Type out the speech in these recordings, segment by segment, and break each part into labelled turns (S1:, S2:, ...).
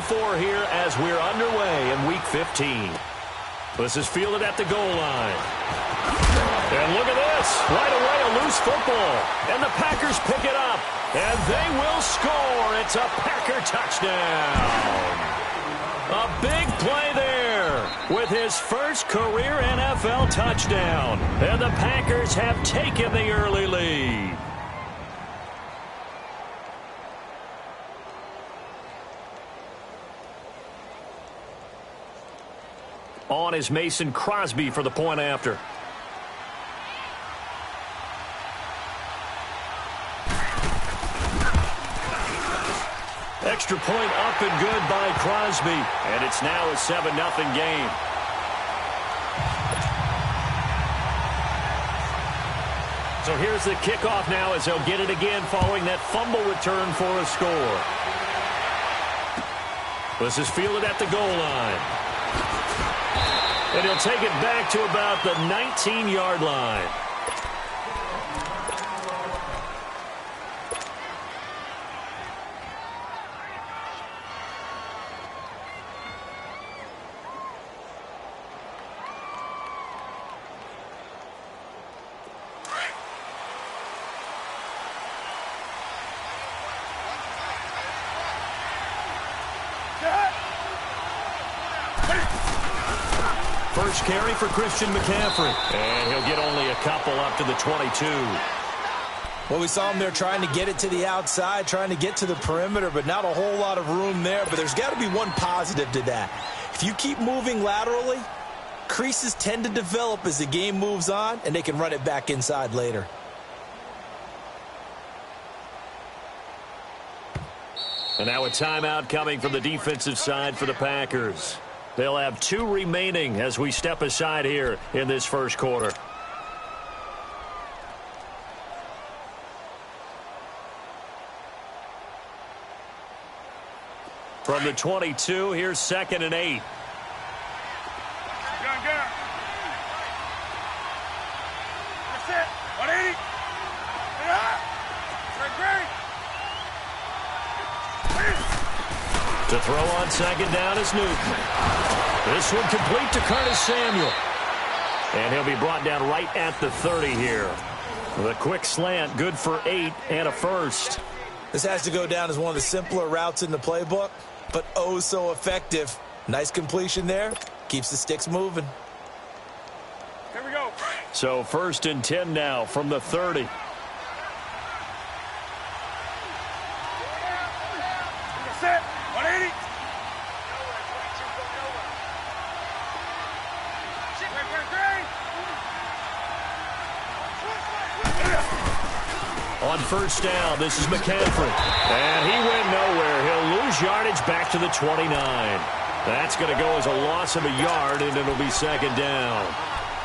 S1: 4 here as we're underway in Week 15. This is fielded at the goal line. And look at this. Right away, a loose football. And the Packers pick it up. And they will score. It's a Packer touchdown. A big play there with his first career NFL touchdown. And the Packers have taken the early lead. On is Mason Crosby for the point after. Extra point up and good by Crosby. And it's now a 7-0 game. So here's the kickoff now as they'll get it again following that fumble return for a score. This is fielded at the goal line. And he'll take it back to about the 19-yard line. First carry for Christian McCaffrey. And he'll get only a couple up to the 22.
S2: Well, we saw him there trying to get it to the outside, trying to get to the perimeter, but not a whole lot of room there. But there's got to be one positive to that. If you keep moving laterally, creases tend to develop as the game moves on, and they can run it back inside later.
S1: And now a timeout coming from the defensive side for the Packers. They'll have 2 remaining as we step aside here in this first quarter. From the 22, here's 2nd and 8.
S3: That's it. 180.
S1: To throw on 2nd down is Newton. This one complete to Curtis Samuel. And he'll be brought down right at the 30 here. The quick slant, good for 8 and a first.
S2: This has to go down as one of the simpler routes in the playbook, but oh so effective. Nice completion there. Keeps the sticks moving.
S3: Here we go.
S1: So 1st and 10 now from the 30.
S3: That's it. 180.
S1: On 1st down, this is McCaffrey. And he went nowhere. He'll lose yardage back to the 29. That's going to go as a loss of a yard, and it'll be 2nd down.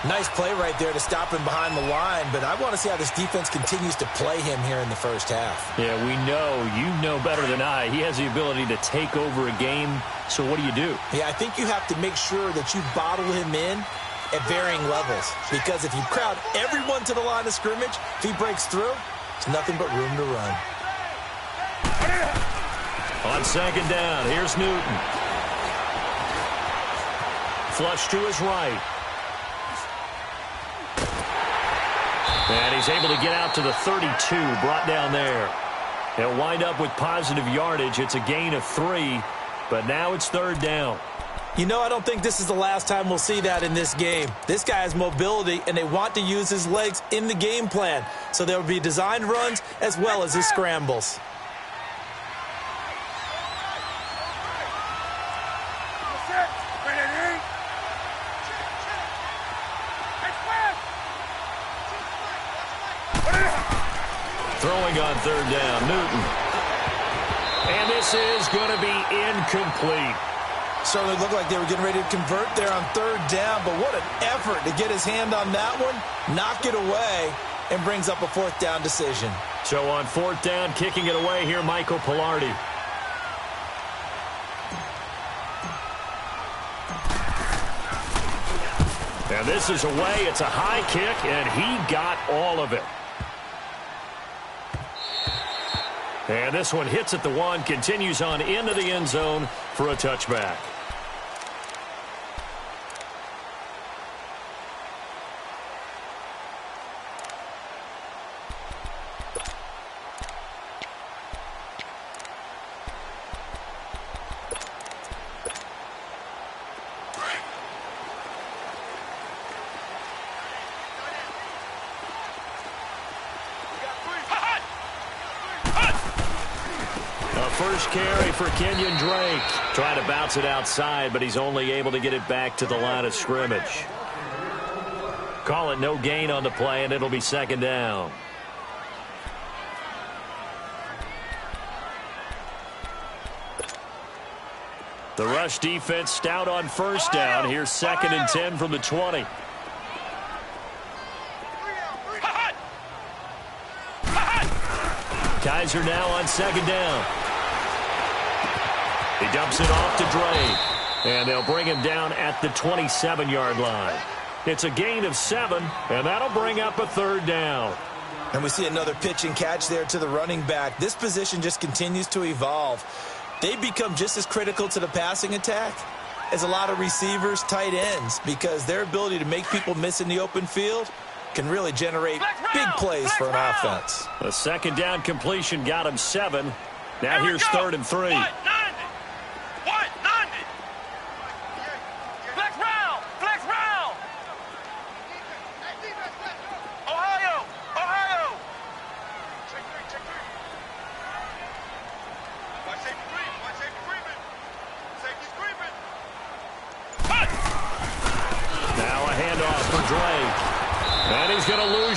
S2: Nice play right there to stop him behind the line, but I want to see how this defense continues to play him here in the first half.
S1: Yeah, we know. You know better than I. He has the ability to take over a game, so what do you do?
S2: Yeah, I think you have to make sure that you bottle him in at varying levels, because if you crowd everyone to the line of scrimmage, if he breaks through, there's nothing but room to run.
S1: On 2nd down, here's Newton. Flush to his right. And he's able to get out to the 32, brought down there. He'll wind up with positive yardage. It's a gain of 3, but now it's 3rd down.
S2: You know, I don't think this is the last time we'll see that in this game. This guy has mobility, and they want to use his legs in the game plan. So there will be designed runs as well as his scrambles.
S1: Throwing on 3rd down, Newton. And this is going to be incomplete.
S2: Certainly looked like they were getting ready to convert there on 3rd down, but what an effort to get his hand on that one, knock it away, and brings up a 4th down decision.
S1: So on 4th down, kicking it away here, Michael Pilardi. And this is away. It's a high kick, and he got all of it. And this one hits at the 1, continues on into the end zone for a touchback. First carry for Kenyon Drake. Trying to bounce it outside, but he's only able to get it back to the line of scrimmage. Call it no gain on the play, and it'll be second down. The rush defense stout on first down. Here's 2nd and 10 from the 20. Kaiser now on 2nd down. He dumps it off to Drake, and they'll bring him down at the 27-yard line. It's a gain of 7, and that'll bring up a 3rd down.
S2: And we see another pitch and catch there to the running back. This position just continues to evolve. They become just as critical to the passing attack as a lot of receivers, tight ends, because their ability to make people miss in the open field can really generate big plays for an offense.
S1: A 2nd down completion got him 7. Now here's 3rd and 3.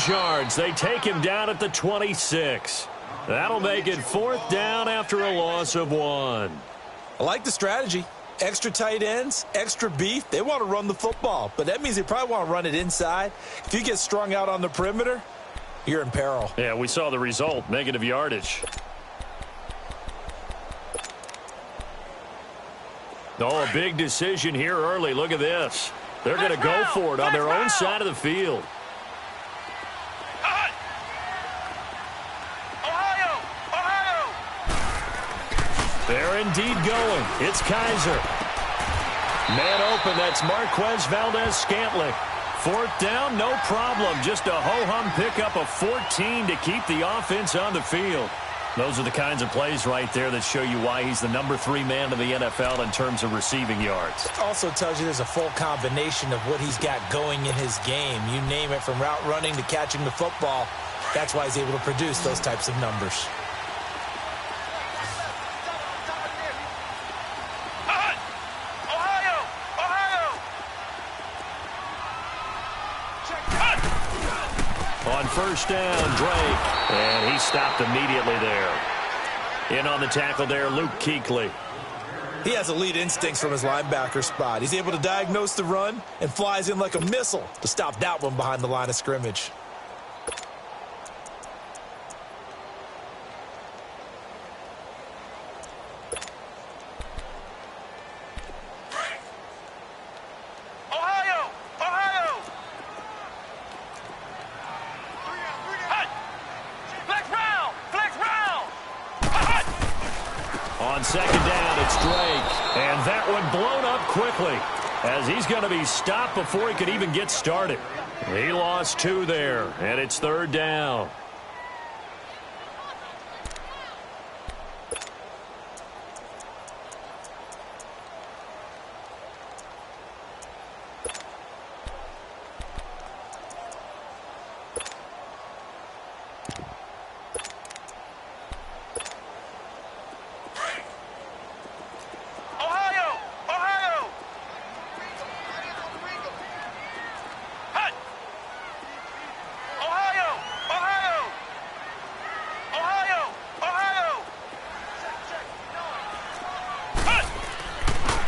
S1: Yards. They take him down at the 26. That'll make it 4th down after a loss of 1.
S2: I like the strategy. Extra tight ends, extra beef. They want to run the football, but that means they probably want to run it inside. If you get strung out on the perimeter, you're in peril.
S1: Yeah, we saw the result, negative yardage. Oh, a big decision here early. Look at this. They're going to go for it on their own side of the field. They're indeed going. It's Kaiser. Man open, that's Marquez Valdez-Scantling. 4th down, no problem. Just a ho-hum pickup of 14 to keep the offense on the field. Those are the kinds of plays right there that show you why he's the number 3 man in the NFL in terms of receiving yards.
S2: It also tells you there's a full combination of what he's got going in his game. You name it, from route running to catching the football. That's why he's able to produce those types of numbers. On first down, Drake, and he stopped immediately there. In on the tackle there, Luke Kuechly. He has elite instincts from his linebacker spot. He's able to diagnose the run and flies in like a missile to stop that one behind the line of scrimmage. As he's going to be stopped before he could even get started. He lost 2 there, and it's 3rd down.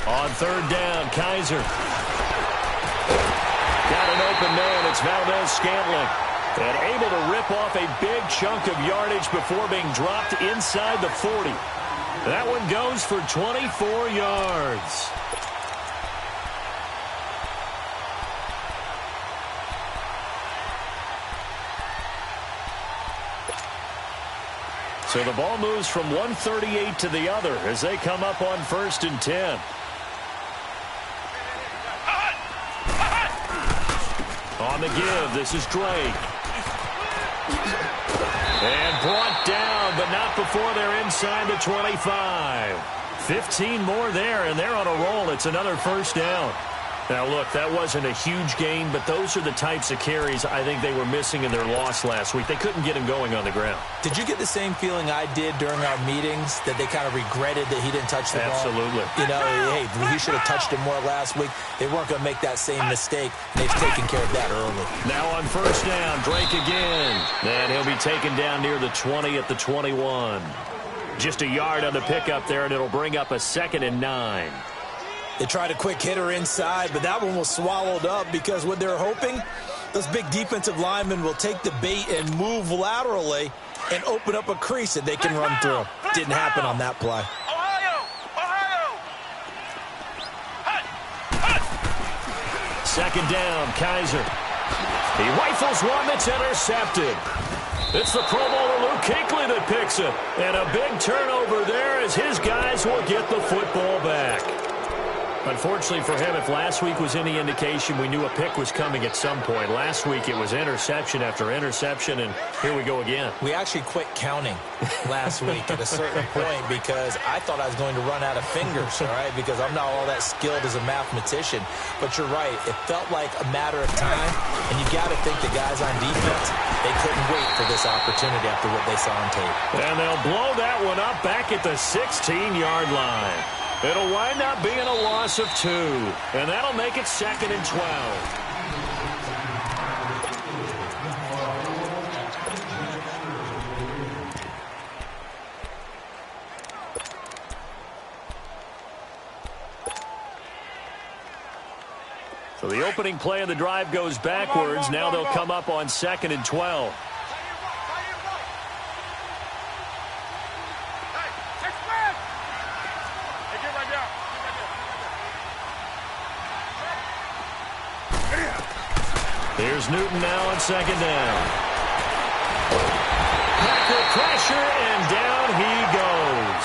S2: On 3rd down, Kaiser. Got an open man. It's Valdez-Scantling. And able to rip off a big chunk of yardage before being dropped inside the 40. That one goes for 24 yards.
S1: So the ball moves from 138 to the other as they come up on 1st and 10. On the give, this is Drake. And brought down, but not before they're inside the 25. 15 more there, and they're on a roll. It's another 1st down. Now, look, that wasn't a huge gain, but those are the types of carries I think they were missing in their loss last week. They couldn't get him going on the ground.
S2: Did you get the same feeling I did during our meetings, that they kind of regretted that he didn't touch the ball?
S1: Absolutely.
S2: You know, hey, he should have touched it more last week. They weren't going to make that same mistake, and they've taken care of that early.
S1: Now on 1st down, Drake again. And he'll be taken down near the 20 at the 21. Just a yard on the pickup there, and it'll bring up a 2nd and 9.
S2: They tried a quick hitter inside, but that one was swallowed up because what they're hoping, those big defensive linemen will take the bait and move laterally and open up a crease that they can run through. Didn't happen on that play.
S1: Second down, Kaiser. He rifles one that's intercepted. It's the Pro Bowler Luke Kuechly that picks it. And a big turnover there as his guys will get the football back. Unfortunately for him, if last week was any indication, we knew a pick was coming at some point. Last week it was interception after interception, and here we go again.
S2: We actually quit counting last week at a certain point because I thought I was going to run out of fingers, all right, because I'm not all that skilled as a mathematician. But you're right. It felt like a matter of time, and you got to think the guys on defense, they couldn't wait for this opportunity after what they saw on tape.
S1: And they'll blow that one up back at the 16-yard line. It'll wind up being a loss of 2, and that'll make it 2nd and 12. So the opening play of the drive goes backwards. Now they'll come up on 2nd and 12. Here's Newton now on 2nd down. Packer pressure, and down he goes.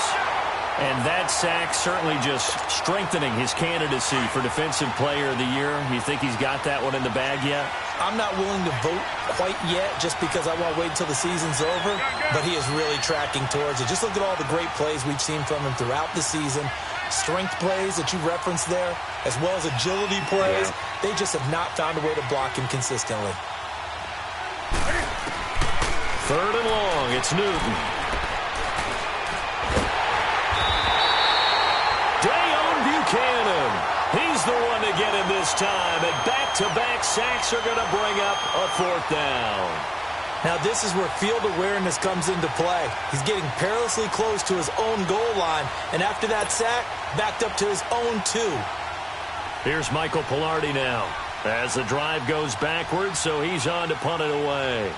S1: And that sack certainly just strengthening his candidacy for Defensive Player of the Year. You think he's got that one in the bag yet?
S2: I'm not willing to vote quite yet just because I want to wait until the season's over, but he is really tracking towards it. Just look at all the great plays we've seen from him throughout the season. Strength plays that you referenced there, as well as agility plays. They just have not found a way to block him consistently.
S1: 3rd and long, it's Newton. Dayon Buchanan. He's the one to get him this time, and back-to-back sacks are going to bring up a 4th down.
S2: Now this is where field awareness comes into play. He's getting perilously close to his own goal line, and after that sack, backed up to his own 2.
S1: Here's Michael Pilardi now as the drive goes backwards, so he's on to punt it away.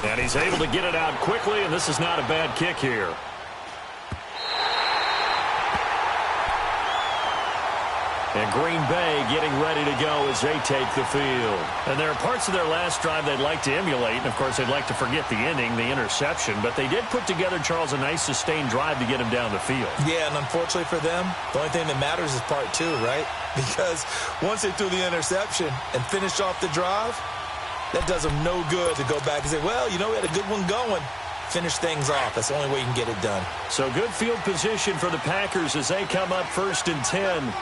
S1: And he's able to get it out quickly, and this is not a bad kick here. And Green Bay getting ready to go as they take the field. And there are parts of their last drive they'd like to emulate. And, of course, they'd like to forget the ending, the interception. But they did put together, Charles, a nice sustained drive to get him down the field.
S2: Yeah, and unfortunately for them, the only thing that matters is part 2, right? Because once they threw the interception and finished off the drive, that does them no good to go back and say, well, you know, we had a good one going. Finish things off. That's the only way you can get it done.
S1: So good field position for the Packers as they come up 1st and 10.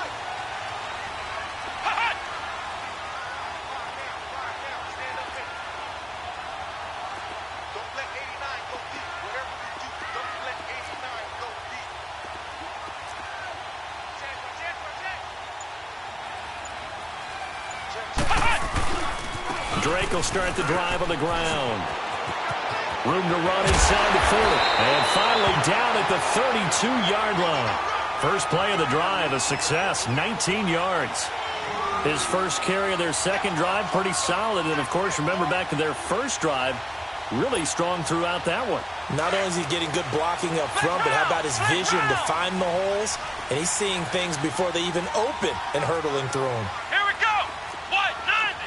S1: Drake will start the drive on the ground. Room to run inside the 40. And finally down at the 32-yard line. First play of the drive, a success, 19 yards. His first carry of their second drive, pretty solid. And, of course, remember back to their first drive, really strong throughout that one.
S2: Not only is he getting good blocking up front, but how about his vision to find the holes? And he's seeing things before they even open and hurtling through them.
S3: Here we go. What? 90.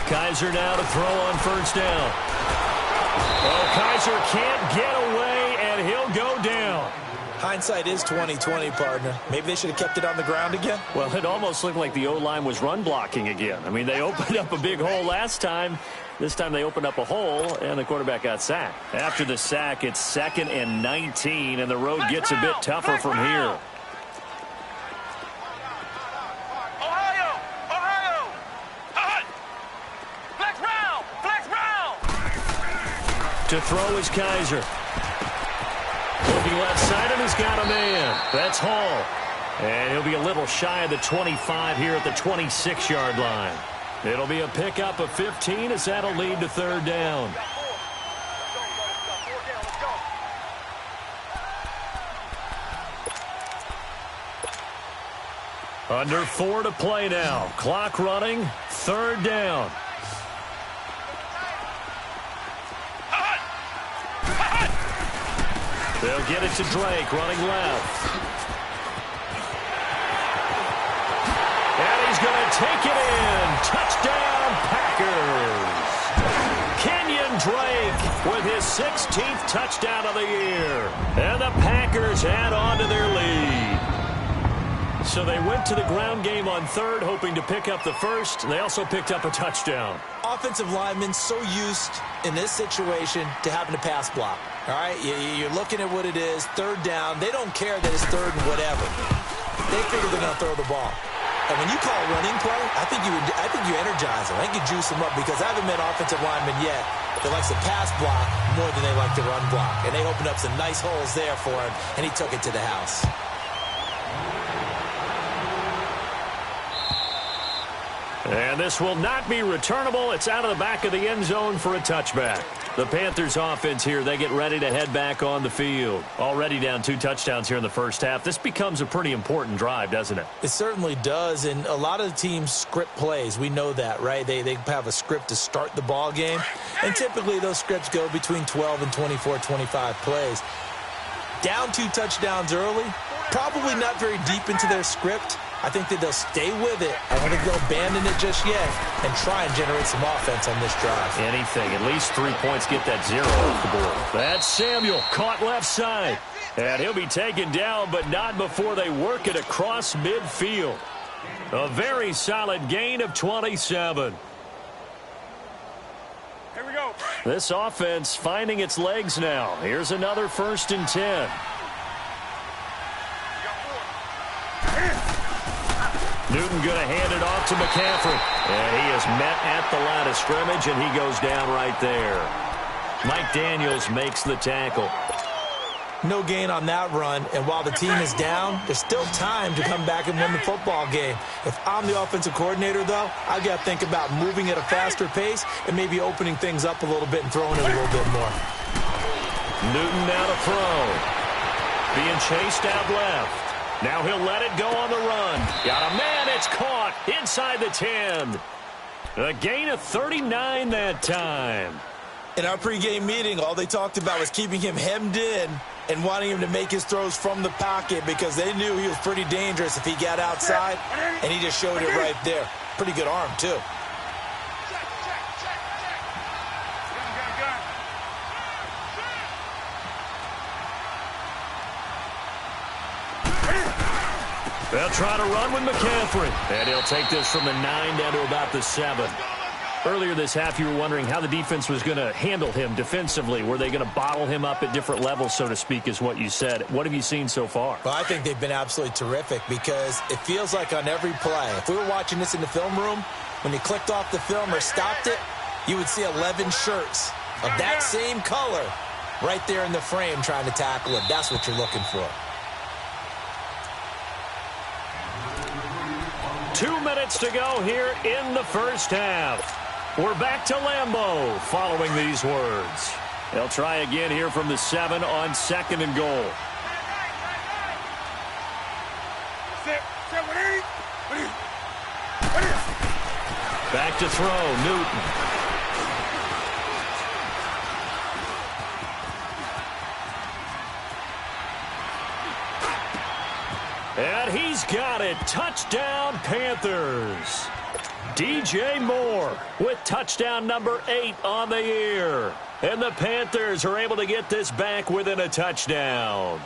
S1: Kaiser now to throw on first down. Oh, Kaiser can't get away, and he'll go down.
S2: Hindsight is 20/20, partner. Maybe they should have kept it on the ground again.
S1: Well, it almost looked like the O-line was run blocking again. I mean, they opened up a big hole last time. This time they opened up a hole, and the quarterback got sacked. After the sack, it's 2nd and 19, and the road gets a bit tougher from here. To throw is Kaiser. Looking left side, and he's got a man. That's Hall. And he'll be a little shy of the 25 here at the 26-yard line. It'll be a pickup of 15 as that'll lead to 3rd down. Under 4 to play now. Clock running. 3rd down. They'll get it to Drake, running left. And he's going to take it in. Touchdown, Packers. Kenyon Drake with his 16th touchdown of the year. And the Packers add on to their lead. So they went to the ground game on 3rd, hoping to pick up the 1st. They also picked up a touchdown.
S2: Offensive linemen so used in this situation to having to pass block. All right, you're looking at what it is, 3rd down. They don't care that it's 3rd and whatever. They figure they're going to throw the ball. And when you call a running play, I think you energize them. I think you juice them up, because I haven't met offensive linemen yet that likes to pass block more than they like to run block. And they opened up some nice holes there for him, and he took it to the house.
S1: And this will not be returnable. It's out of the back of the end zone for a touchback. The Panthers offense here, they get ready to head back on the field. Already down 2 touchdowns here in the first half. This becomes a pretty important drive, doesn't it?
S2: It certainly does, and a lot of the teams script plays. We know that, right? They have a script to start the ball game, and typically those scripts go between 12 and 24, 25 plays. Down 2 touchdowns early, probably not very deep into their script. I think that they'll stay with it. I don't think they'll abandon it just yet and try and generate some offense on this drive.
S1: Anything. At least 3 points, get that 0 off the board. That's Samuel, caught left side. And he'll be taken down, but not before they work it across midfield. A very solid gain of 27.
S3: Here we go.
S1: This offense finding its legs now. Here's another 1st and 10. Newton going to hand it off to McCaffrey. And he is met at the line of scrimmage, and he goes down right there. Mike Daniels makes the tackle.
S2: No gain on that run, and while the team is down, there's still time to come back and win the football game. If I'm the offensive coordinator, though, I've got to think about moving at a faster pace and maybe opening things up a little bit and throwing it a little bit more.
S1: Newton now to throw. Being chased out left. Now he'll let it go on the run. Got a man, it's caught inside the 10. A gain of 39 that time.
S2: In our pregame meeting, all they talked about was keeping him hemmed in and wanting him to make his throws from the pocket, because they knew he was pretty dangerous if he got outside, and he just showed it right there. Pretty good arm, too.
S1: They'll try to run with McCaffrey. And he'll take this from the 9 down to about the 7. Earlier this half, you were wondering how the defense was going to handle him defensively. Were they going to bottle him up at different levels, so to speak, is what you said. What have you seen so far?
S2: Well, I think they've been absolutely terrific, because it feels like on every play, if we were watching this in the film room, when you clicked off the film or stopped it, you would see 11 shirts of that same color right there in the frame trying to tackle it. That's what you're looking for.
S1: 2 minutes to go here in the first half. We're back to Lambeau following these words. They'll try again here from the 7 on 2nd and goal. Back to throw, Newton. And he's got it. Touchdown, Panthers. DJ Moore with touchdown number 8 on the year. And the Panthers are able to get this back within a touchdown.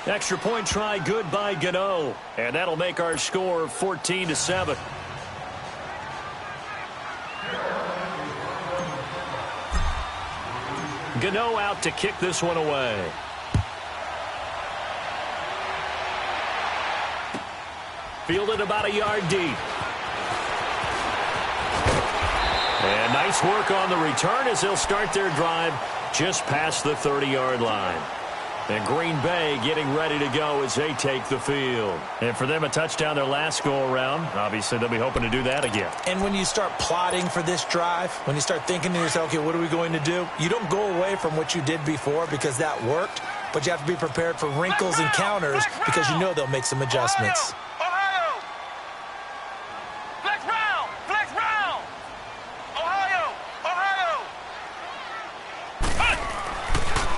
S1: Extra point try good by Gano. And that'll make our score 14-7. Gano out to kick this one away. Fielded about a yard deep. And nice work on the return as they'll start their drive just past the 30-yard line. And Green Bay getting ready to go as they take the field. And for them, a touchdown their last go-around. Obviously, they'll be hoping to do that again.
S2: And when you start plotting for this drive, when you start thinking to yourself, okay, what are we going to do? You don't go away from what you did before because that worked, but you have to be prepared for wrinkles and counters because you know they'll make some adjustments.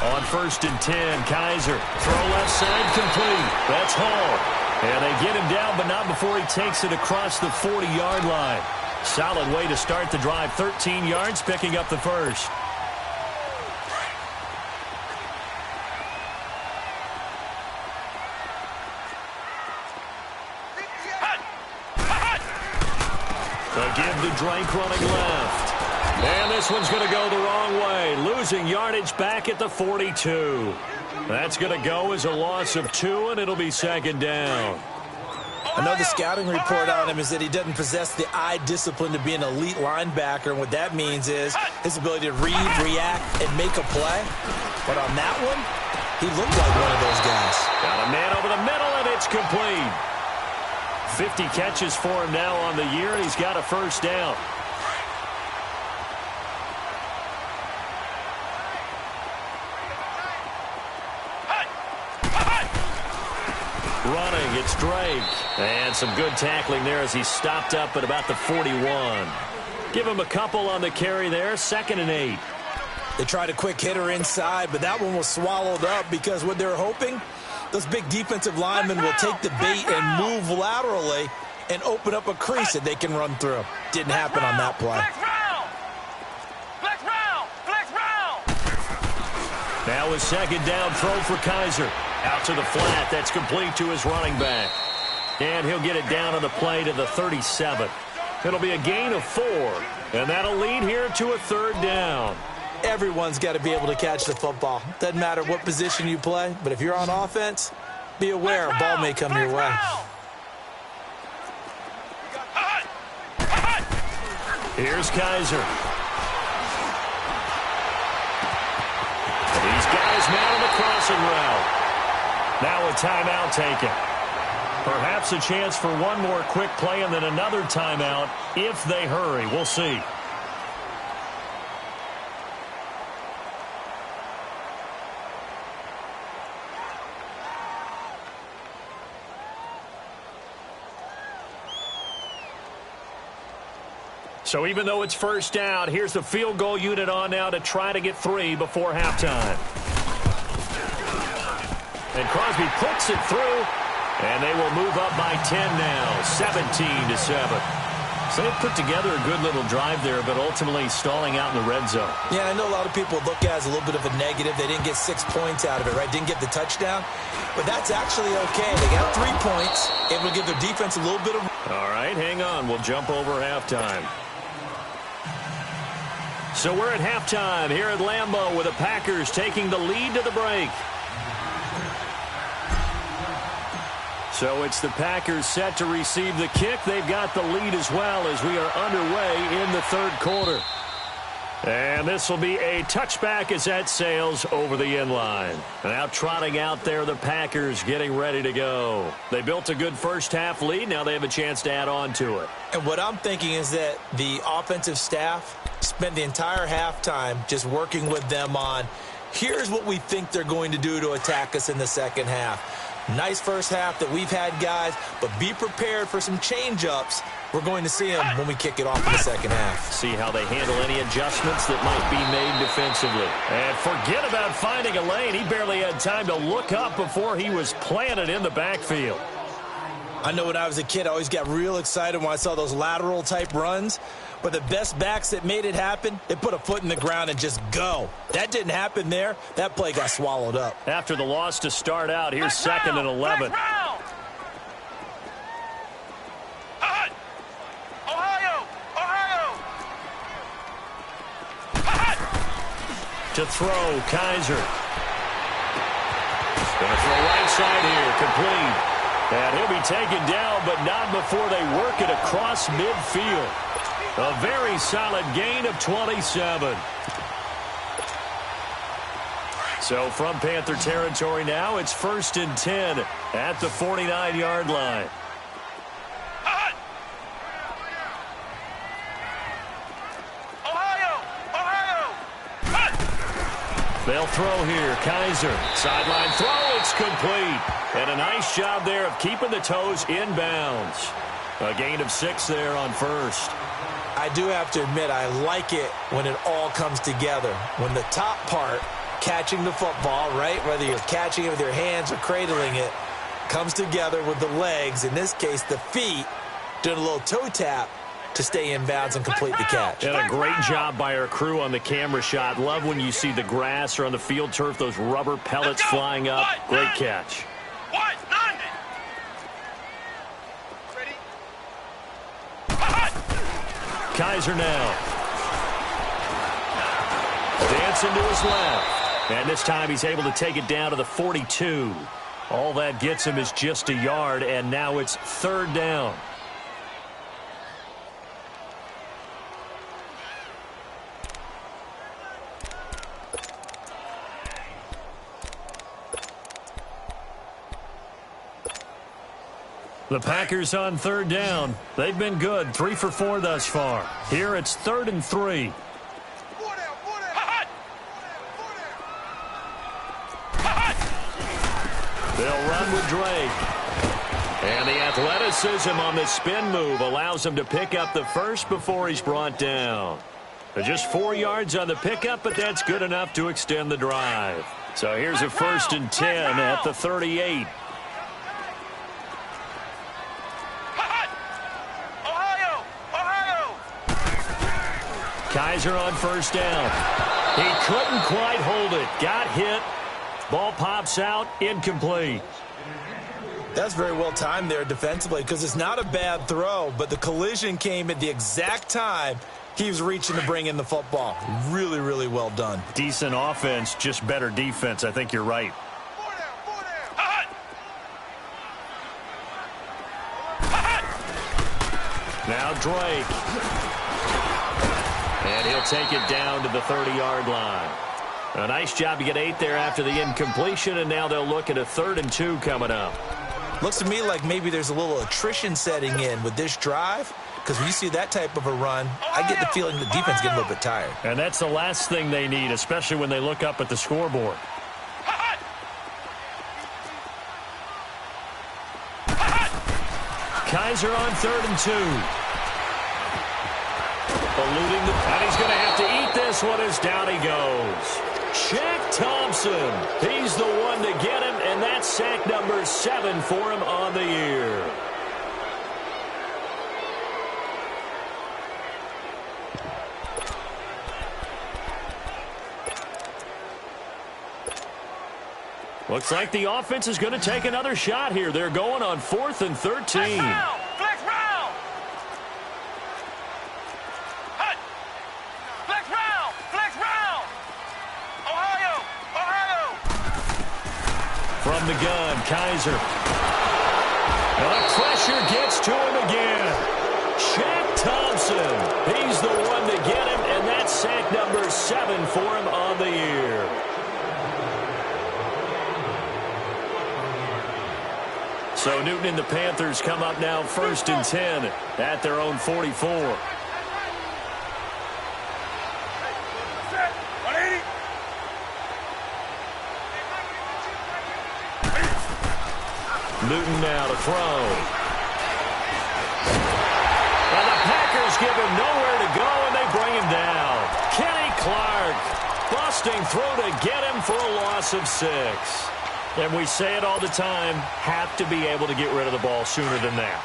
S1: On 1st and 10, Kaiser. Throw left side complete. That's Hall. And they get him down, but not before he takes it across the 40-yard line. Solid way to start the drive. 13 yards, picking up the first. They give to Drake running left. And this one's going to go the wrong way. Losing yardage back at the 42. That's going to go as a loss of 2, and it'll be 2nd down.
S2: I know the scouting report on him is that he doesn't possess the eye discipline to be an elite linebacker, and what that means is his ability to read, react, and make a play. But on that one, he looked like one of those guys.
S1: Got a man over the middle, and it's complete. 50 catches for him now on the year, and he's got a first down. Running, it's Drake. And some good tackling there as he stopped up at about the 41. Give him a couple on the carry there. 2nd and 8.
S2: They tried a quick hitter inside, but that one was swallowed up because what they're hoping, those big defensive linemen will take the bait and move laterally and open up a crease that they can run through. Didn't happen on that play.
S1: Now a 2nd down throw for Kaiser. Out to the flat. That's complete to his running back. And he'll get it down on the play to the 37. It'll be a gain of 4. And that'll lead here to a 3rd down.
S2: Everyone's got to be able to catch the football. Doesn't matter what position you play, but if you're on offense, be aware a ball may come your way.
S1: Here's Kaiser. These guys man on the crossing route. Now a timeout taken. Perhaps a chance for one more quick play and then another timeout if they hurry. We'll see. So even though it's first down, here's the field goal unit on now to try to get 3 before halftime. And Crosby puts it through, and they will move up by 10 now, 17-7. So they put together a good little drive there, but ultimately stalling out in the red zone.
S2: Yeah, I know a lot of people look at it as a little bit of a negative. They didn't get 6 points out of it, right? Didn't get the touchdown. But that's actually okay. They got 3 points, able to give their defense a little bit of...
S1: All right, hang on. We'll jump over halftime. So we're at halftime here at Lambeau with the Packers taking the lead to the break. So it's the Packers set to receive the kick. They've got the lead as well as we are underway in the 3rd quarter. And this will be a touchback as that sails over the end line. Now trotting out there, the Packers getting ready to go. They built a good first half lead. Now they have a chance to add on to it.
S2: And what I'm thinking is that the offensive staff spent the entire halftime just working with them on Here's what we think they're going to do to attack us in the second half. Nice first half that we've had, guys, but be prepared for some change-ups. We're going to see them when we kick it off in the second half.
S1: See how they handle any adjustments that might be made defensively. And forget about finding a lane. He barely had time to look up before he was planted in the backfield.
S2: I know when I was a kid, I always got real excited when I saw those lateral-type runs. But the best backs that made it happen, they put a foot in the ground and just go. That didn't happen there. That play got swallowed up.
S1: After the loss to start out, here's 2nd and 11. To throw, Kaiser. Going to throw right side here, complete. And he'll be taken down, but not before they work it across midfield. A very solid gain of 27. So from Panther territory now, it's 1st and 10 at the 49-yard line. They'll throw here. Kaiser. Sideline throw. It's complete. And a nice job there of keeping the toes in bounds. A gain of 6 there on 1st.
S2: I do have to admit, I like it when it all comes together. When the top part, catching the football, right, whether you're catching it with your hands or cradling it, comes together with the legs, in this case the feet, doing a little toe tap to stay in bounds and complete the catch.
S1: And a great job by our crew on the camera shot. Love when you see the grass or on the field turf, those rubber pellets flying up. Great catch. Kaiser now. Dancing to his left. And this time he's able to take it down to the 42. All that gets him is just a yard, and now it's 3rd down. The Packers on 3rd down. They've been good, 3 for 4 thus far. Here it's 3rd and 3. They'll run with Drake. And the athleticism on the spin move allows him to pick up the first before he's brought down. Just 4 yards on the pickup, but that's good enough to extend the drive. So here's a 1st and 10 at the 38. Kaiser on 1st down. He couldn't quite hold it. Got hit. Ball pops out. Incomplete.
S2: That's very well timed there defensively because it's not a bad throw, but the collision came at the exact time he was reaching to bring in the football. Really, really well done.
S1: Decent offense, just better defense. I think you're right. Now Drake. And he'll take it down to the 30-yard line. A nice job to get 8 there after the incompletion, and now they'll look at a 3rd and 2 coming up.
S2: Looks to me like maybe there's a little attrition setting in with this drive, because when you see that type of a run, I get the feeling the defense getting a little bit tired.
S1: And that's the last thing they need, especially when they look up at the scoreboard. Kaiser on 3rd and 2. Eluding and he's going to have to eat this one as down he goes. Shaq Thompson. He's the one to get him, and that's sack number 7 for him on the year. Looks like the offense is going to take another shot here. They're going on 4th and 13. From the gun, Kaiser. And the pressure gets to him again. Shaq Thompson. He's the one to get him, and that's sack number 7 for him on the year. So Newton and the Panthers come up now 1st and 10 at their own 44. Newton now to throw. And the Packers give him nowhere to go, and they bring him down. Kenny Clark, busting through to get him for a loss of 6. And we say it all the time, have to be able to get rid of the ball sooner than that.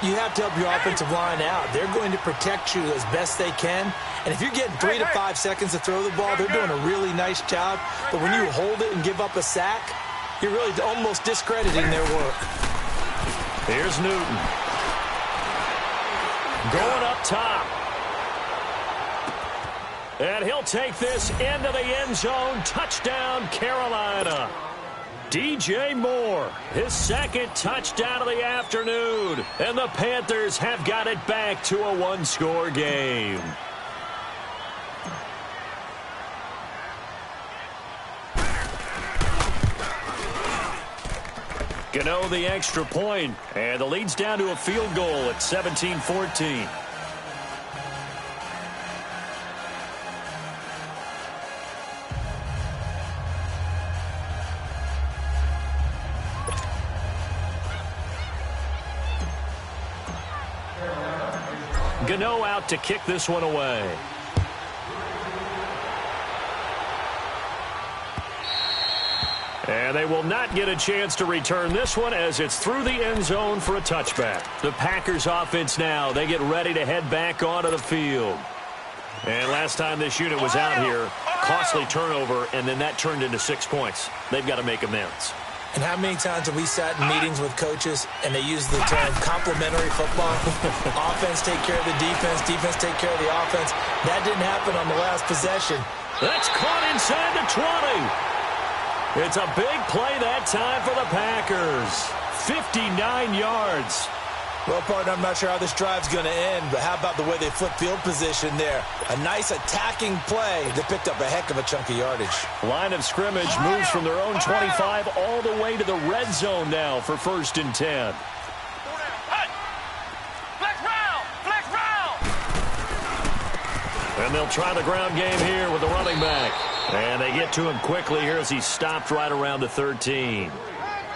S2: You have to help your offensive line out. They're going to protect you as best they can. And if you're getting 3 to 5 seconds to throw the ball, they're doing a really nice job. But when you hold it and give up a sack, you're really almost discrediting their work.
S1: Here's Newton. Going up top. And he'll take this into the end zone. Touchdown, Carolina. DJ Moore, his second touchdown of the afternoon. And the Panthers have got it back to a one-score game. Gano the extra point, and the lead's down to a field goal at 17-14. Gano out to kick this one away. And they will not get a chance to return this one as it's through the end zone for a touchback. The Packers offense now, they get ready to head back onto the field. And last time this unit was out here, costly turnover, and then that turned into 6 points. They've got to make amends.
S2: And how many times have we sat in meetings with coaches and they use the term complementary football? Offense take care of the defense, defense take care of the offense. That didn't happen on the last possession.
S1: That's caught inside the 20. It's a big play that time for the Packers. 59 yards.
S2: Well, partner, I'm not sure how this drive's going to end, but how about the way they flip field position there? A nice attacking play that picked up a heck of a chunk of yardage.
S1: Line of scrimmage moves from their own 25 all the way to the red zone now for 1st and 10. And they'll try the ground game here with the running back. And they get to him quickly here as he's stopped right around the 13.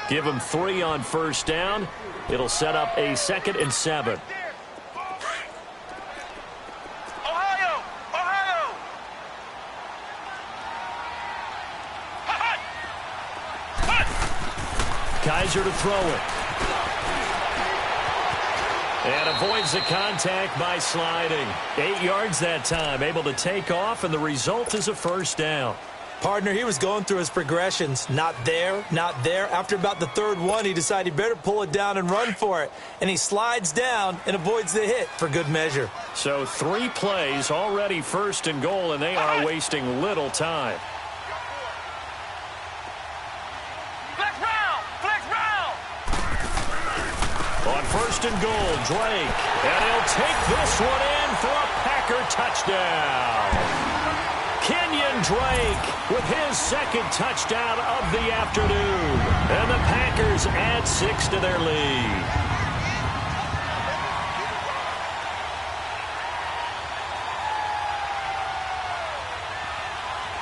S1: Give him 3 on 1st down. It'll set up a 2nd and 7. Kaiser to throw it. And avoids the contact by sliding. 8 yards that time, able to take off, and the result is a 1st down.
S2: Partner, he was going through his progressions. Not there, not there. After about the 3rd one, he decided he better pull it down and run for it. And he slides down and avoids the hit for good measure.
S1: So 3 plays, already 1st and goal, and they are wasting little time. On 1st and goal, Drake. And he'll take this one in for a Packer touchdown. Kenyon Drake with his 2nd touchdown of the afternoon. And the Packers add 6 to their lead.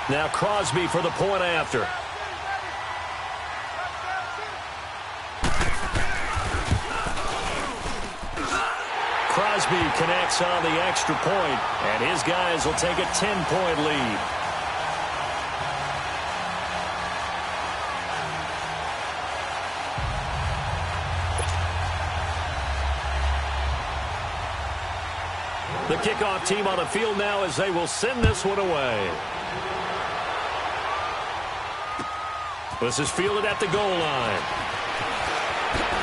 S1: Now Crosby for the point after. Crosby connects on the extra point, and his guys will take a 10-point lead. The kickoff team on the field now as they will send this one away. This is fielded at the goal line.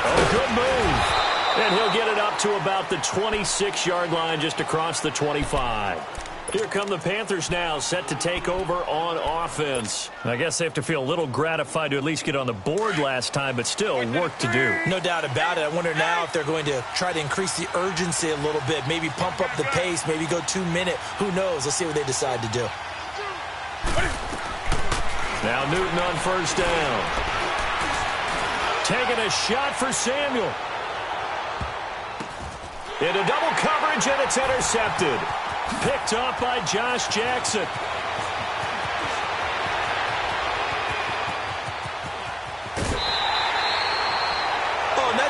S1: Oh, good move. And he'll get it up to about the 26-yard line just across the 25. Here come the Panthers now, set to take over on offense. I guess they have to feel a little gratified to at least get on the board last time, but still work to do.
S2: No doubt about it. I wonder now if they're going to try to increase the urgency a little bit, maybe pump up the pace, maybe go 2-minute. Who knows? Let's see what they decide to do.
S1: Now Newton on 1st down. Taking a shot for Samuel. Into double coverage, and it's intercepted. Picked up by Josh Jackson.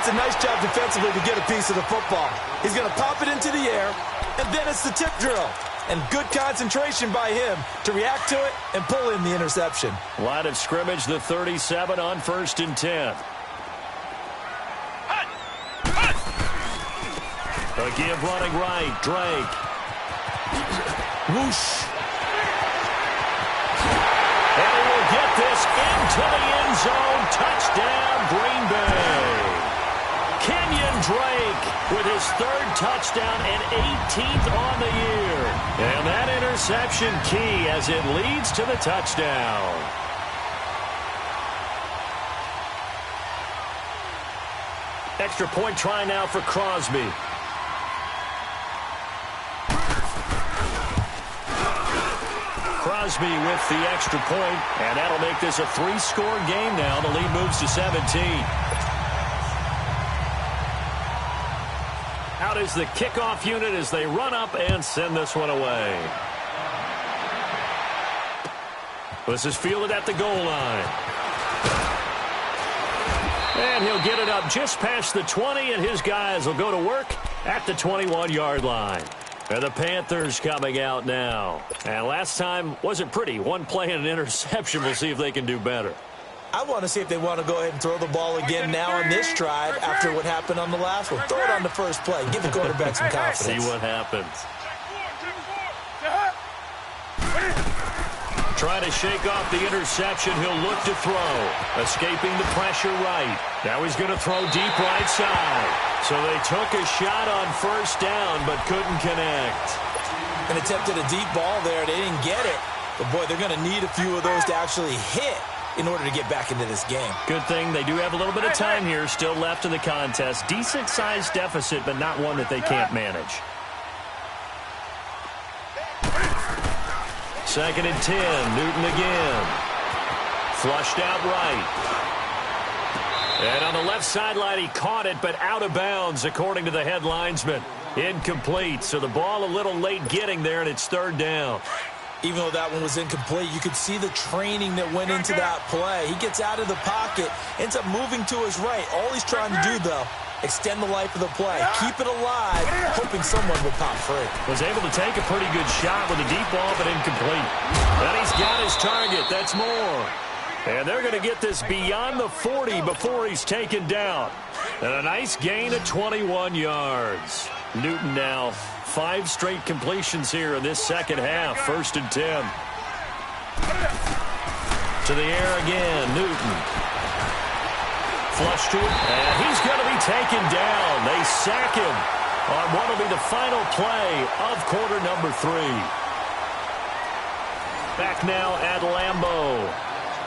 S2: That's a nice job defensively to get a piece of the football. He's going to pop it into the air, and then it's the tip drill. And good concentration by him to react to it and pull in the interception.
S1: Line of scrimmage, the 37 on 1st and 10. A give running right, Drake.
S2: Whoosh.
S1: And he will get this into the end zone. Touchdown, Green Bay. Kenyon Drake with his 3rd touchdown and 18th on the year. And that interception key as it leads to the touchdown. Extra point try now for Crosby. Crosby with the extra point, and that'll make this a 3-score game now. The lead moves to 17. Out is the kickoff unit as they run up and send this one away. This is fielded at the goal line. And he'll get it up just past the 20, and his guys will go to work at the 21-yard line. And the Panthers coming out now. And last time wasn't pretty. One play and an interception. We'll see if they can do better.
S2: I want to see if they want to go ahead and throw the ball again now on this drive after what happened on the last one. Throw it on the first play. Give the quarterback some confidence.
S1: See what happens. Trying to shake off the interception. He'll look to throw. Escaping the pressure right. Now he's going to throw deep right side. So they took a shot on 1st down but couldn't connect.
S2: And attempted a deep ball there. They didn't get it. But, boy, they're going to need a few of those to actually hit in order to get back into this game.
S1: Good thing they do have a little bit of time here still left in the contest. Decent-sized deficit, but not one that they can't manage. 2nd and 10. Newton again. Flushed out right. And on the left sideline, he caught it, but out of bounds, according to the head linesman. Incomplete, so the ball a little late getting there, and it's 3rd down.
S2: Even though that one was incomplete, you could see the training that went into that play. He gets out of the pocket, ends up moving to his right. All he's trying to do, though, extend the life of the play. Keep it alive, hoping someone will pop free.
S1: Was able to take a pretty good shot with a deep ball, but incomplete. And he's got his target. That's more. And they're going to get this beyond the 40 before he's taken down. And a nice gain of 21 yards. Newton now 5 straight completions here in this second half. 1st and 10. To the air again, Newton. Flush to it, and he's going to be taken down. They sack him on what will be the final play of quarter number 3. Back now at Lambeau.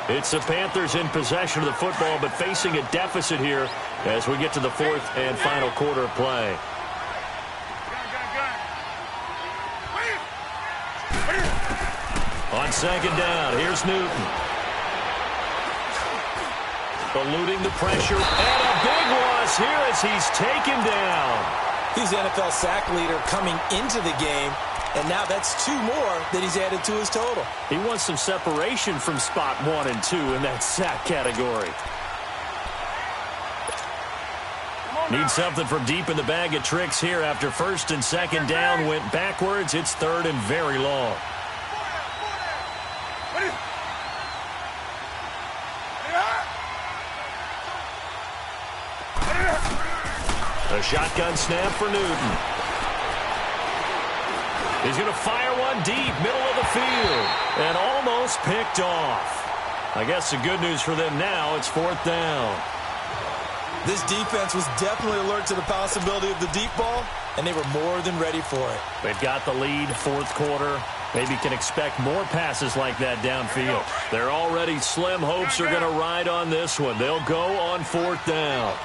S1: It's the Panthers in possession of the football, but facing a deficit here as we get to the 4th and final quarter of play. On 2nd down, here's Newton. Eluding the pressure, and a big loss here as he's taken down.
S2: He's the NFL sack leader coming into the game, and now that's 2 more that he's added to his total.
S1: He wants some separation from spot 1 and 2 in that sack category. Need something from deep in the bag of tricks here after 1st and 2nd down went backwards. It's 3rd and very long. A shotgun snap for Newton. He's going to fire one deep, middle of the field, and almost picked off. I guess the good news for them now, it's 4th down.
S2: This defense was definitely alert to the possibility of the deep ball, and they were more than ready for it.
S1: They've got the lead, 4th quarter. Maybe can expect more passes like that downfield. They're already slim hopes are going to ride on this one. They'll go on 4th down.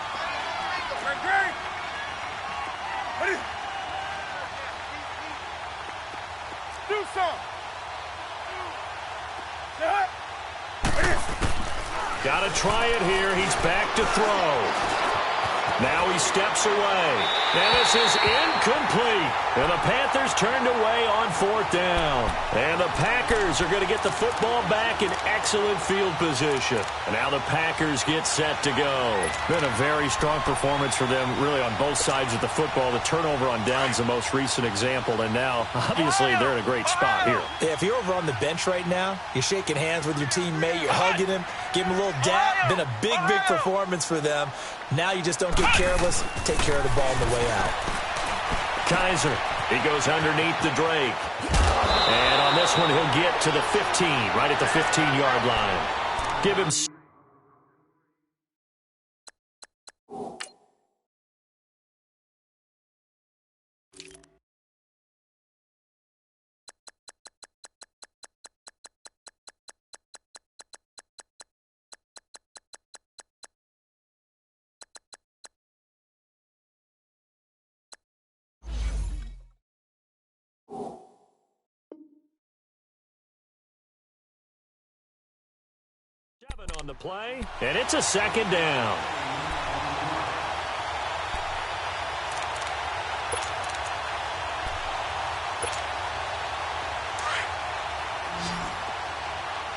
S1: Got to try it here. He's back to throw. Now he steps away. And this is incomplete. And the Panthers turned away on 4th down. And the Packers are going to get the football back in excellent field position. And now the Packers get set to go. Been a very strong performance for them, really, on both sides of the football. The turnover on downs the most recent example. And now, obviously, they're in a great spot here.
S2: Yeah, if you're over on the bench right now, you're shaking hands with your teammate, you're hugging him, give him a little dap. Been a big, big performance for them. Now you just don't get careless. Take care of the ball on the way out.
S1: Kaiser, he goes underneath the Drake. And on this one, he'll get to the 15, right at the 15-yard line. Give him... on the play, and it's a 2nd down.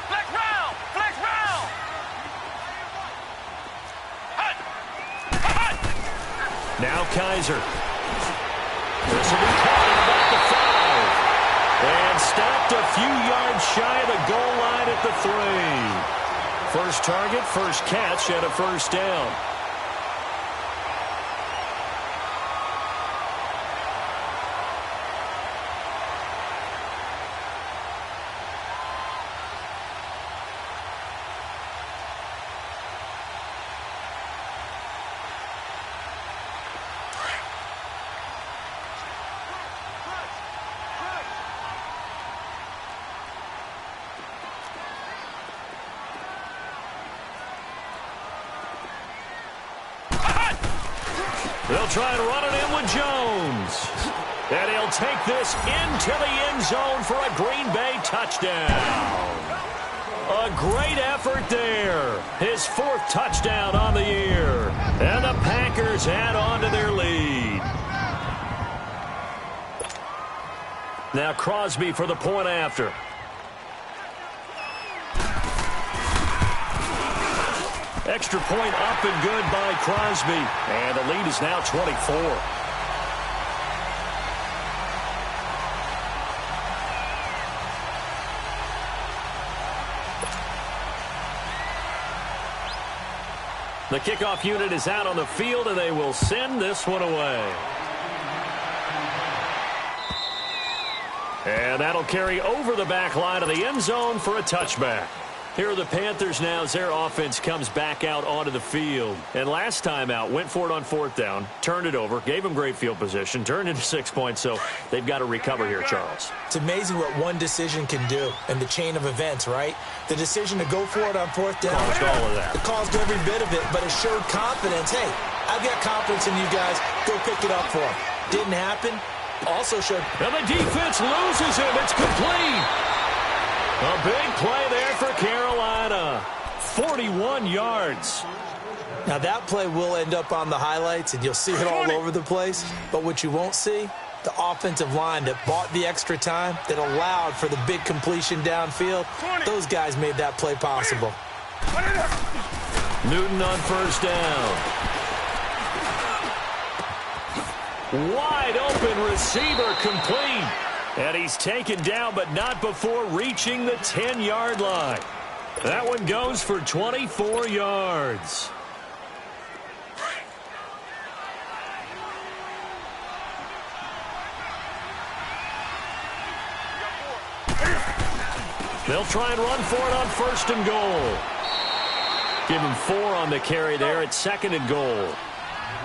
S3: Flex round! Flex round! Hut! Hut!
S1: Now Kaiser. This will be caught at about the 5. And stopped a few yards shy of the goal line at the 3. First target, first catch, and a 1st down. They'll try and run it in with Jones. And he'll take this into the end zone for a Green Bay touchdown. A great effort there. His 4th touchdown on the year. And the Packers add on to their lead. Now Crosby for the point after. Extra point up and good by Crosby. And the lead is now 24. The kickoff unit is out on the field, and they will send this one away. And that'll carry over the back line of the end zone for a touchback. Here are the Panthers now as their offense comes back out onto the field. And last time out, went for it on 4th down, turned it over, gave them great field position, turned into 6 points, so they've got to recover here, Charles.
S2: It's amazing what one decision can do in the chain of events, right? The decision to go for it on 4th down.
S1: Caused all of that.
S2: It caused every bit of it, but it showed confidence. Hey, I've got confidence in you guys. Go pick it up for them. Didn't happen. Also showed...
S1: And the defense loses him. It's complete. A big play there for Carolina. 41 yards.
S2: Now, that play will end up on the highlights, and you'll see it all over the place. But what you won't see, the offensive line that bought the extra time, that allowed for the big completion downfield, those guys made that play possible.
S1: Newton on 1st down. Wide open receiver complete. And he's taken down, but not before reaching the 10-yard line. That one goes for 24 yards. They'll try and run for it on 1st and goal. Give him 4 on the carry there at 2nd and goal.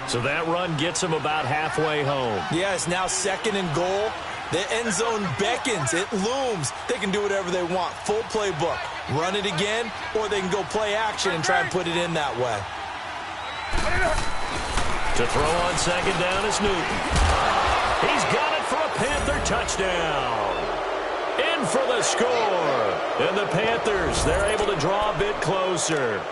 S1: So that run gets him about halfway home.
S2: Yeah, it's now 2nd and goal. The end zone beckons. It looms. They can do whatever they want. Full playbook. Run it again, or they can go play action and try and put it in that way.
S1: To throw on 2nd down is Newton. He's got it for a Panther touchdown. In for the score. And the Panthers, they're able to draw a bit closer.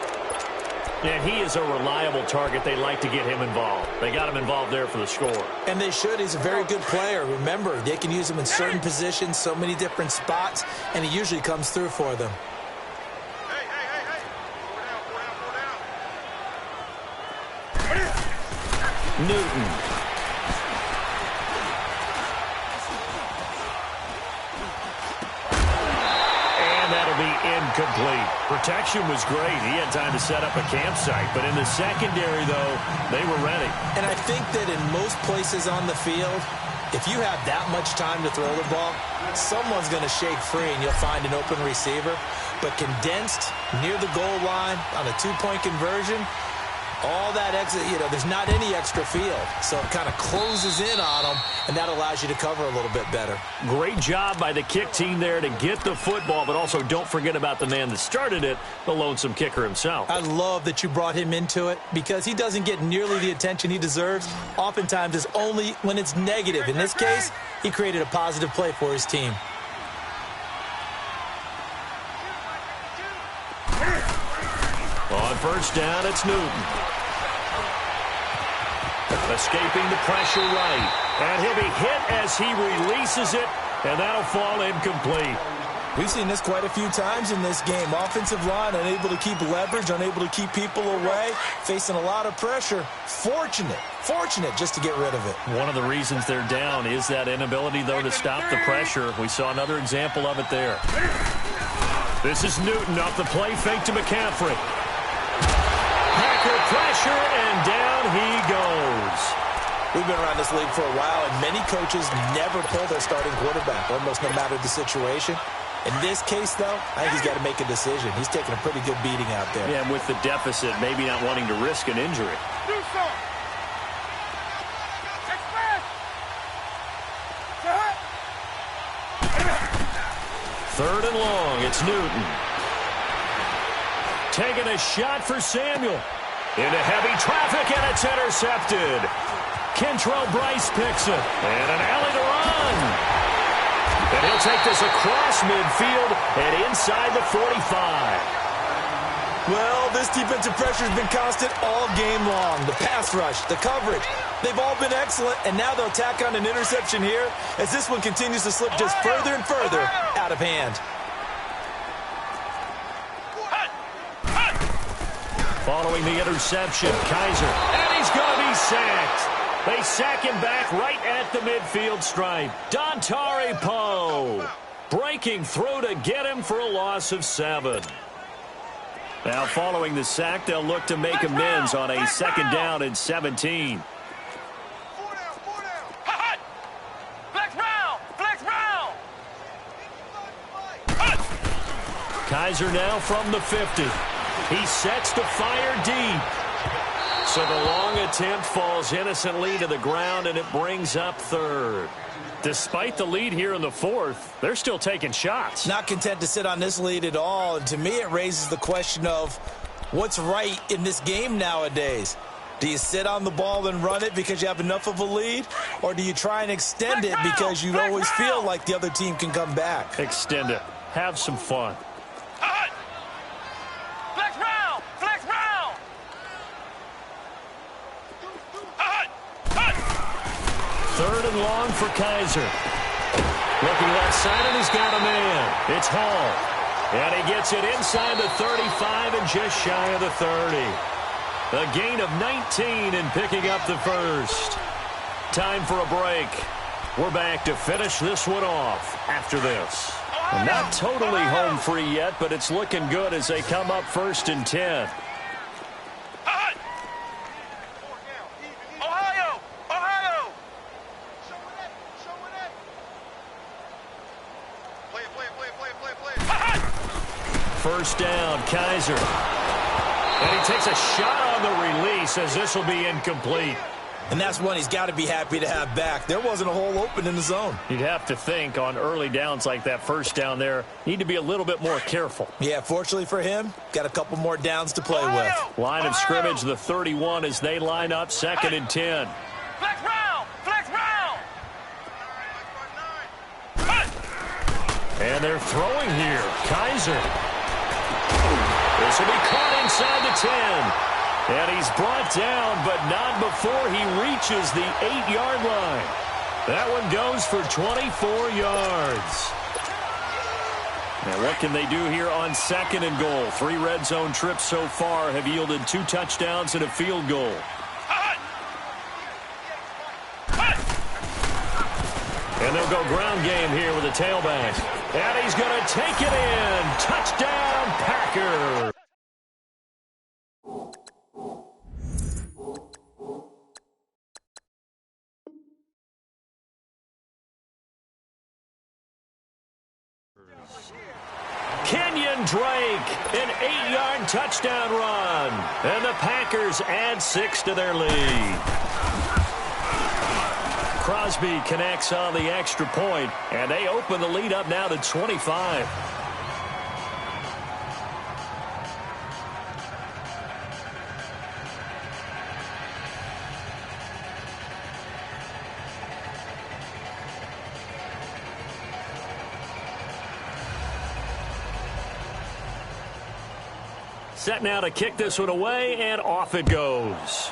S1: And he is a reliable target. They like to get him involved. They got him involved there for the score.
S2: And they should. He's a very good player. Remember, they can use him in certain positions, so many different spots, and he usually comes through for them.
S1: Newton. And that'll be incomplete. Protection was great. He had time to set up a campsite. But in the secondary, though, they were ready.
S2: And I think that in most places on the field, if you have that much time to throw the ball, someone's going to shake free and you'll find an open receiver. But condensed near the goal line on a two-point conversion, all that exit, there's not any extra field. So it kind of closes in on them, and that allows you to cover a little bit better.
S1: Great job by the kick team there to get the football, but also don't forget about the man that started it, the lonesome kicker himself.
S2: I love that you brought him into it because he doesn't get nearly the attention he deserves. Oftentimes it's only when it's negative. In this case, he created a positive play for his team.
S1: On first down, it's Newton. Escaping the pressure right. And he'll be hit as he releases it, and that'll fall incomplete.
S2: We've seen this quite a few times in this game. Offensive line unable to keep leverage, unable to keep people away, facing a lot of pressure. Fortunate just to get rid of it.
S1: One of the reasons they're down is that inability, though, to stop the pressure. We saw another example of it there. This is Newton off the play fake to McCaffrey. Packer pressure, and down he goes.
S2: We've been around this league for a while, and many coaches never pull their starting quarterback, almost no matter the situation. In this case, though, I think he's got to make a decision. He's taking a pretty good beating out there.
S1: Yeah, and with the deficit, maybe not wanting to risk an injury.
S3: Do something.
S1: Third and long, it's Newton. Taking a shot for Samuel. Into heavy traffic, and it's intercepted. Kentrell Bryce picks it. And an alley to run. And he'll take this across midfield and inside the 45.
S2: Well, this defensive pressure has been constant all game long. The pass rush, the coverage, they've all been excellent, and now they'll tack on an interception here as this one continues to slip just further and further out of hand.
S1: Following the interception, Kaiser, and he's going to be sacked. They sack him back right at the midfield stripe. Dontari Poe breaking through to get him for a loss of 7. Now, following the sack, they'll look to make amends on a second down and 17. Kaiser now from the 50. He sets to fire deep. So the long attempt falls innocently to the ground, and it brings up third. Despite the lead here in the fourth, they're still taking shots.
S2: Not content to sit on this lead at all. And to me, it raises the question of what's right in this game nowadays. Do you sit on the ball and run it because you have enough of a lead? Or do you try and extend it because you always feel like the other team can come back?
S1: Extend it. Have some fun. Third and long for Kaiser. Looking left side, and he's got a man. It's Hall. And he gets it inside the 35 and just shy of the 30. A gain of 19 in picking up the first. Time for a break. We're back to finish this one off after this. Not totally home free yet, but it's looking good as they come up first and 10. First down, Kaiser. And he takes a shot on the release as this will be incomplete.
S2: And that's one he's got to be happy to have back. There wasn't a hole open in the zone.
S1: You'd have to think on early downs like that first down there, need to be a little bit more careful.
S2: Yeah, fortunately for him, got a couple more downs to play with.
S1: Line of scrimmage, the 31 as they line up second and 10.
S3: Flex round! Flex round!
S1: And they're throwing here. Kaiser. This will be caught inside the 10. And he's brought down, but not before he reaches the 8-yard line. That one goes for 24 yards. Now, what can they do here on 2nd and goal? 3 red zone trips so far have yielded 2 touchdowns and a field goal. And they'll go ground game here with a tailback. And he's going to take it in. Touchdown, Packers. Kenyon Drake, an 8-yard touchdown run. And the Packers add 6 to their lead. Crosby connects on the extra point, and they open the lead up now to 25. Set now to kick this one away, and off it goes.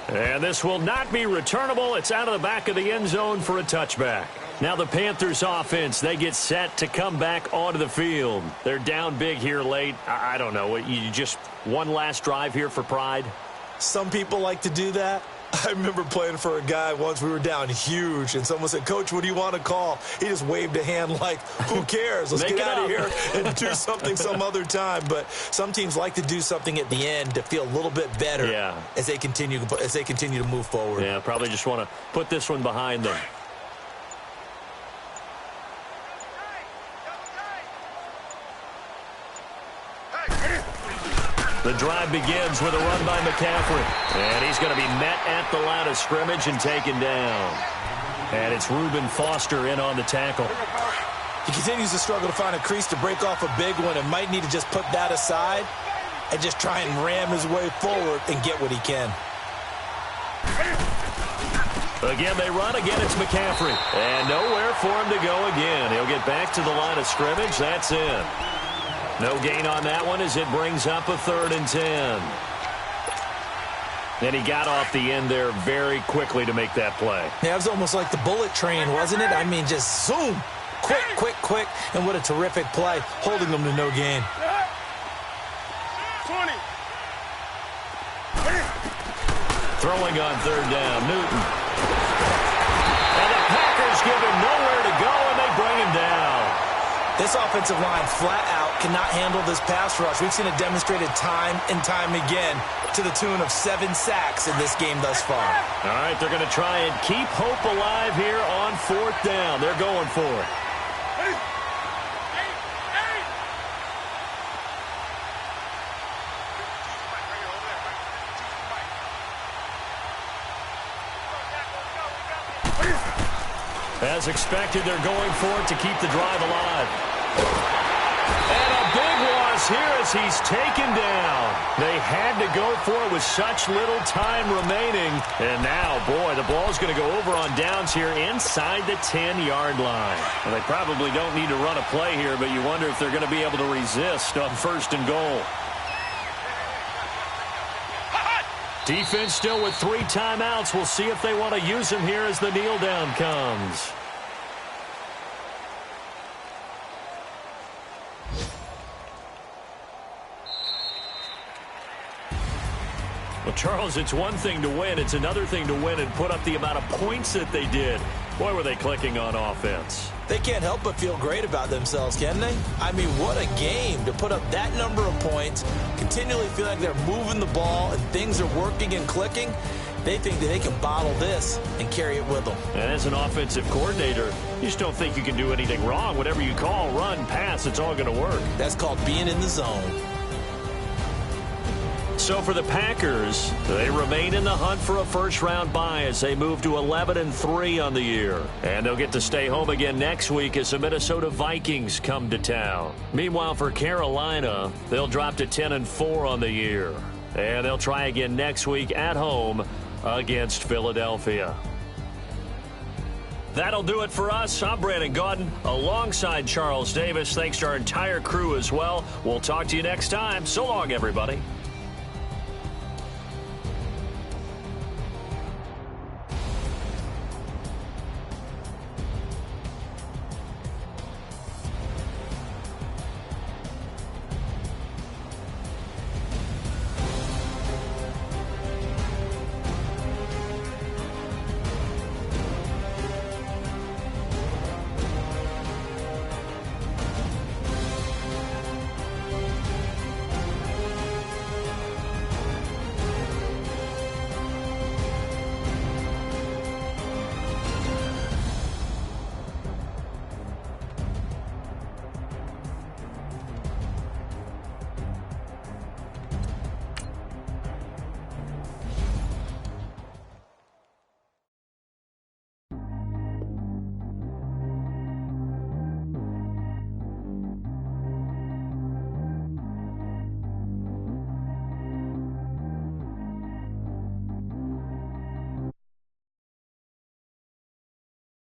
S1: And this will not be returnable. It's out of the back of the end zone for a touchback. Now the Panthers offense, they get set to come back onto the field. They're down big here late. I don't know. You just one last drive here for pride?
S2: Some people like to do that. I remember playing for a guy once. We were down huge, and someone said, "Coach, what do you want to call?" He just waved a hand like, who cares? Let's get out of here and do something some other time. But some teams like to do something at the end to feel a little bit better as they continue to move forward.
S1: Yeah, probably just want to put this one behind them. The drive begins with a run by McCaffrey. And he's going to be met at the line of scrimmage and taken down. And it's Reuben Foster in on the tackle.
S2: He continues to struggle to find a crease to break off a big one and might need to just put that aside and just try and ram his way forward and get what he can.
S1: Again, they run. Again, it's McCaffrey. And nowhere for him to go again. He'll get back to the line of scrimmage. That's in. No gain on that one as it brings up a 3rd and 10. And he got off the end there very quickly to make that play.
S2: Yeah, it was almost like the bullet train, wasn't it? I mean, just zoom. Quick, quick, quick. And what a terrific play, holding them to no gain.
S3: 20.
S1: Throwing on 3rd down, Newton. And the Packers give him nowhere to go, and they bring him down.
S2: This offensive line flat out cannot handle this pass rush. We've seen it demonstrated time and time again to the tune of 7 sacks in this game thus far.
S1: All right, they're going to try and keep hope alive here on 4th down. They're going for it. As expected, they're going for it to keep the drive alive. And a big loss here as he's taken down. They had to go for it with such little time remaining. And now, boy, the ball's going to go over on downs here inside the 10-yard line. Well, they probably don't need to run a play here, but you wonder if they're going to be able to resist on 1st and goal. Defense still with 3 timeouts. We'll see if they want to use them here as the kneel down comes. Well, Charles, it's one thing to win. It's another thing to win and put up the amount of points that they did. Boy, were they clicking on offense.
S2: They can't help but feel great about themselves, can they? I mean, what a game to put up that number of points, continually feel like they're moving the ball and things are working and clicking. They think that they can bottle this and carry it with them.
S1: And as an offensive coordinator, you just don't think you can do anything wrong. Whatever you call, run, pass, it's all going to work.
S2: That's called being in the zone.
S1: So for the Packers, they remain in the hunt for a first-round bye as they move to 11-3 on the year. And they'll get to stay home again next week as the Minnesota Vikings come to town. Meanwhile, for Carolina, they'll drop to 10-4 on the year. And they'll try again next week at home against Philadelphia. That'll do it for us. I'm Brandon Gaudin alongside Charles Davis. Thanks to our entire crew as well. We'll talk to you next time. So long, everybody.